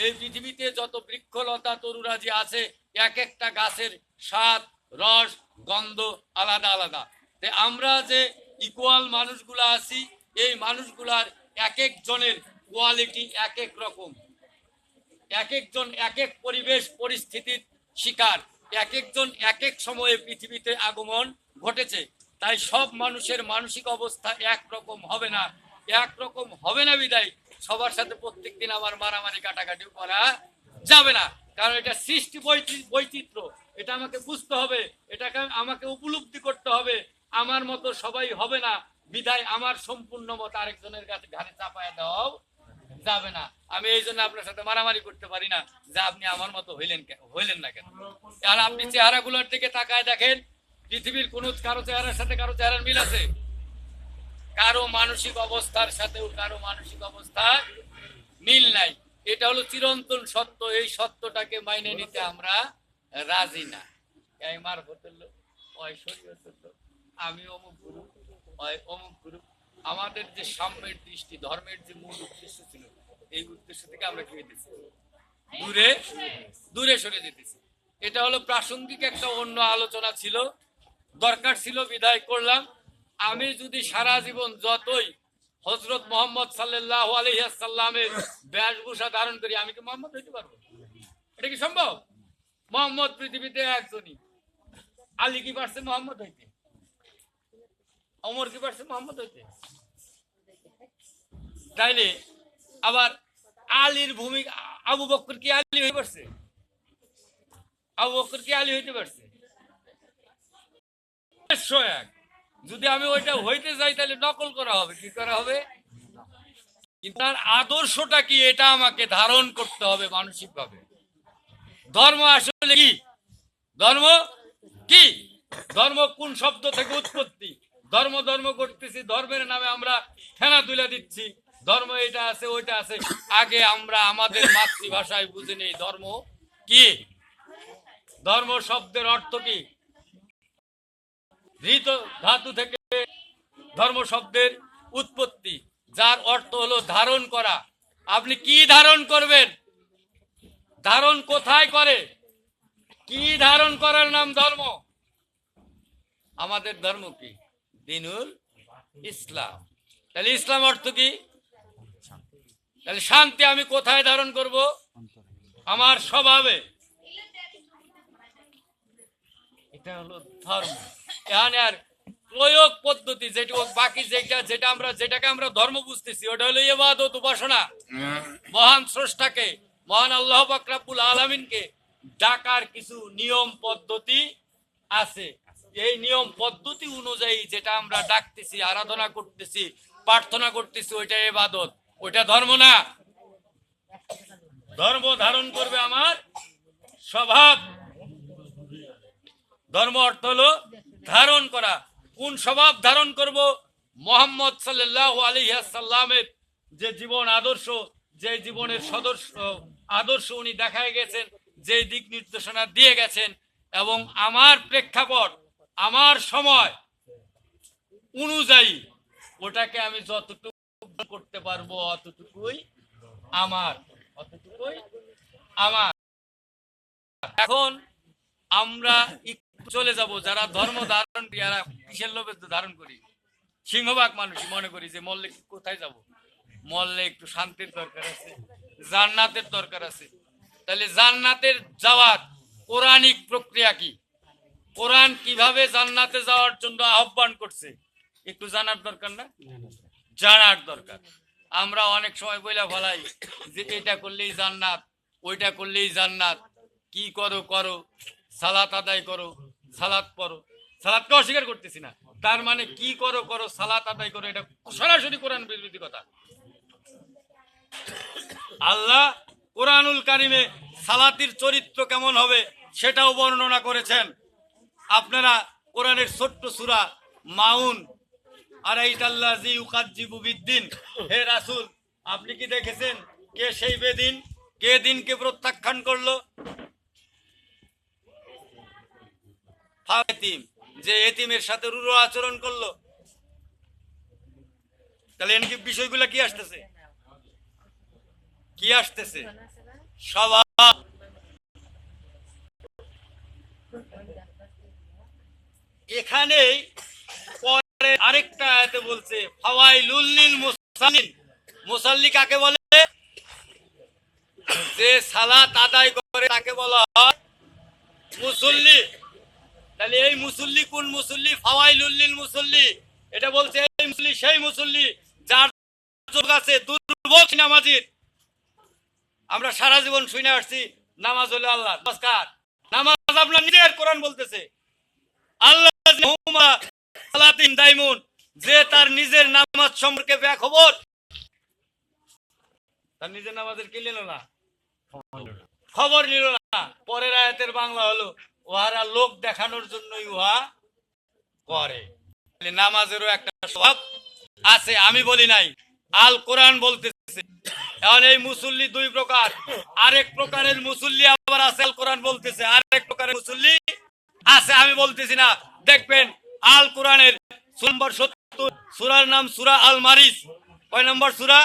এই পৃথিবীতে যত বৃক্ষলতা তরুরাজি আছে, এক একটা গাছের স্বাদ, রস, গন্ধ আলাদা আলাদা। তাই আমরা যে ইকুয়াল মানুষগুলো আছি, এই মানুষগুলার এক একজনের কোয়ালিটি এক এক রকম। এক একজন এক এক পরিবেশ পরিস্থিতির শিকার, এক একজন এক এক সময়ে পৃথিবীতে আগমন ঘটেছে। তাই সব মানুষের মানসিক অবস্থা একরকম হবে না। একরকম হবে না বিদায় সবার সাথে প্রত্যেকদিন আমার মারামারি কাটাকাটিও করা যাবে না। কারণ এটা সৃষ্টি বৈচিত্র্য, এটা আমাকে বুঝতে হবে, এটাকে আমাকে উপলব্ধি করতে হবে। আমার মতো সবাই হবে না বিদায় আমার সম্পূর্ণ মত আরেকজনের কাছে ঘাড়ে চাপায়া দেওয়াও যাবে না। আমি এই জন্য আপনার সাথে মারামারি করতে পারি না যে আপনি আমার মতো হইলেন না কেন। আর আপনি চেহারাগুলোর দিকে তাকায় দেখেন, পৃথিবীর কোন কারো চেহারার সাথে কারো চেহারার মিল আছে? কারো মানসিক অবস্থার সাথেও কারো মানসিক অবস্থার মিল নাই। এটা হলো চিরন্তন সত্য। এই সত্যটাকে মাইনে নিতে আমরা রাজি না। এই মারফতের লোক, ওই শরীয়তের লোক, আমি অমুক গুরু, ওই অমুক গুরু। আমাদের যে সাম্যের দৃষ্টি, ধর্মের যে মূল উদ্দেশ্য ছিল, এই উদ্দেশ্য থেকে আমরা কি হইতেছি? দূরে দূরে সরে যেতেছি। এটা হলো প্রাসঙ্গিক একটা অন্য আলোচনা ছিল, দরকার ছিল বিদায় করলাম। আমি যদি সারা জীবন যতই হযরত মুহাম্মদ সাল্লাল্লাহু আলাইহি ওয়াসাল্লামের বেশভূষা ধারণ করি, আমি কি মুহাম্মদ হইতে পারবো? এটা কি সম্ভব? মুহাম্মদ পৃথিবীতে একজনই। আলী কি পারছে মুহাম্মদ হইতে? ওমর কি পারছে মুহাম্মদ হইতে? তাইলে আবার আলীর ভূমিকা, আবু বকর কি আলী হইতে পারছে? আবু বকর কি আলী হইতে পারছে? যদি আমি ওইটা হইতে যাই তাহলে নকল করা হবে। কি করা হবে? কিন্তু তার আদর্শটা কি, এটা আমাকে ধারণ করতে হবে মানসিক ভাবে। ধর্ম আসলে কি? ধর্ম কি? ধর্ম কোন শব্দ থেকে উৎপত্তি? ধর্ম ধর্ম করতেছি, ধর্মের নামে আমরা ফেনা তুলে দিচ্ছি, ধর্ম এটা আছে ওইটা আছে। আগে আমরা আমাদের মাতৃভাষায় বুঝে নেই ধর্ম কি। ধর্ম শব্দের অর্থ কি? ধৃত ধাতু থেকে ধর্ম শব্দের উৎপত্তি, যার অর্থ হলো ধারণ করা। আপনি কি ধারণ করবেন? ধারণ কোথায় করে? কি ধারণ করার নাম ধর্ম? আমাদের ধর্ম কি? দ্বীনুল ইসলাম। তাহলে ইসলাম অর্থ কি? তাহলে শান্তি আমি কোথায় ধারণ করব? আমার স্বভাবে। এটা হলো ধর্ম। এখানে আর প্রয়োগ পদ্ধতি যেটা বাকি যেটাকে আমরা ধর্ম বুঝতেছি, ওটা হলো ইবাদত, উপাসনা। মহান স্রষ্টাকে, মহান আল্লাহ পাক রব্বুল আলামিনকে ডাকার কিছু নিয়ম পদ্ধতি আছে। এই নিয়ম পদ্ধতি অনুযায়ী যেটা আমরা ডাকতেছি, আরাধনা করতেছি, প্রার্থনা করতেছি, ওইটা ইবাদত, ওইটা ধর্ম না। ধর্ম ধারণ করবে আমার স্বভাব। ধর্ম অর্থ হলো ধারণ করা। কোন স্বভাব ধারণ করব? মুহাম্মদ সাল্লাল্লাহু আলাইহি ওয়াসাল্লামের যে জীবন আদর্শ, যে জীবনের আদর্শ উনি দেখায় গেছেন, যে দিক নির্দেশনা দিয়ে গেছেন, এবং আমার প্রেক্ষাপট, আমার সময় অনুযায়ী ওটাকে আমি যতটুকু করতে পারবো অতটুকুই আমার। এখন আমরা চলে যাব, যারা ধর্ম ধারণ করি, যারা কিসের লোভে ধারণ করি, সিংহভাগ মানুষ মনে করি যে মরলে কোথায় যাব? মরলে একটু শান্তির দরকার আছে, জান্নাতের দরকার আছে। তাহলে জান্নাতের যাওয়ার কোরআনিক প্রক্রিয়া কি? কোরআন কিভাবে জান্নাতে যাওয়ার জন্য আহ্বান করছে, একটু জানার দরকার না? জানার দরকার। আমরা অনেক সময় বইলা ফেলাই যে এটা করলেই জান্নাত, ওইটা করলেই জান্নাত। কি করো করো, সালাত আদায় করো, সালাত পড়ো। সালাতকে অস্বীকার করতেছি না, তার মানে কি করো করো, সালাত আদায় করো, এটা সরাসরি কোরআন বিরোধী কথা। আল্লাহ কোরআনুল কারিমে সালাতির চরিত্র কেমন হবে সেটাও বর্ণনা করেছেন। আপনারা কোরআনের ছোট্ট সূরা মাউন, আরাইতাল্লাযী ইউকাজ্জিবু বিদ্দিন, হে রাসূল আপনি কি দেখেছেন কে সেই বেদিন, কে দিনকে প্রত্যাখ্যান করলো? যে এতিমের সাথে রূঢ় আচরণ করলো। তাহলে এনকি বিষয়গুলো কি আসতেছে? কি আসতেছে? সভা। এখানেই পরে আরেকটা আয়াতে বলছে ফাওয়াইলুল লিল মুসাল্লিন। মুসাল্লি কাকে বলে? যে সালাত আদায় করে তাকে বলা হয় মুসল্লি। তাহলে এই মুসল্লি কোন মুসল্লি? ফাওয়াইলুল লিল মুসল্লি। এটা বলছে এই মুসল্লি সেই মুসল্লি যার যোগ আছে দুর্বল নামাজির। আমরা সারা জীবন শুনে আসছি নামাজ হলো আল্লাহ নমস্কার। নামাজ আপনার নিজের কোরআন বলতেছে আল্লাহ যে তার নিজের নামাজ সম্পর্কে খবর, তার নিজের নামাজের কি নিল না, খবর নিল না। পরের আয়াতের বাংলা হলো উহারা লোক দেখানোর জন্যই উহা করে। নামাজেরও একটা স্বভাব আছে, আমি বলি নাই, আল কোরআন বলতেছে। এখন এই মুসল্লি দুই প্রকার, আরেক প্রকারের মুসল্লি আবার আছে, আল কোরআন বলতেছে আরেক প্রকারের মুসল্লি আছে, আমি বলতেছি না। দেখবেন আল কোরআনের নম্বর 70 সূরার নাম সূরা আল মারিজ। কয় নম্বর সূরা?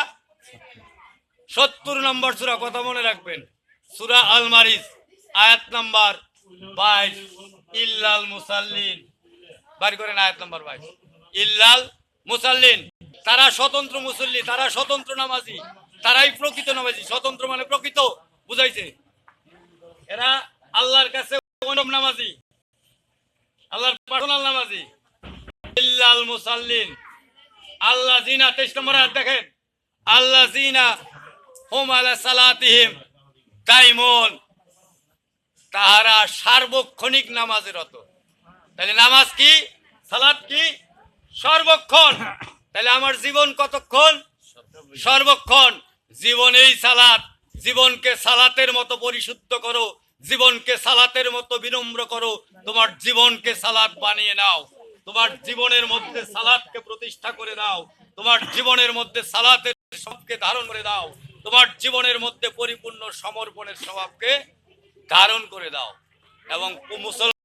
70 নম্বর সূরা। কথা মনে রাখবেন, সূরা আল মারিজ আয়াত নাম্বার 22। ইল্লাল মুসাল্লিন, বাড়ি করেন আয়াত নাম্বার 22। ইল্লাল মুসাল্লিন, তারা স্বতন্ত্র মুসল্লি, তারা স্বতন্ত্র নামাজি, তারাই প্রকৃত নামাজি। স্বতন্ত্র মানে প্রকৃত বুঝাইছে। এরা আল্লাহর কাছে নামাজি, আল্লাহর পার্সোনাল নামাজি। ইল্লাল মুসাল্লিন আল্লাযিনা 23 নম্বর আয়াত দেখেন, আল্লাযিনা হুম আলা সালাতিহিম দাইমুন, তাহারা সার্বক্ষণিক নামাজে রত। তাহলে নামাজ কি, সালাত কি? সর্বক্ষণ। তাহলে আমার জীবন কতক্ষণ? সর্বক্ষণ। জীবন এই সালাত। জীবনকে সালাতের মতো পরিশুদ্ধ করো, জীবনকে সালাতের মতো বিনম্র করো। তোমার জীবনকে সালাত বানিয়ে নাও, তোমার জীবনের মধ্যে সালাতকে প্রতিষ্ঠা করে দাও, তোমার জীবনের মধ্যে সালাতের স্বভাবকে ধারণ করে দাও, তোমার জীবনের মধ্যে পরিপূর্ণ সমর্পণের স্বভাবকে ধারণ করে দাও। এবং মুসলমান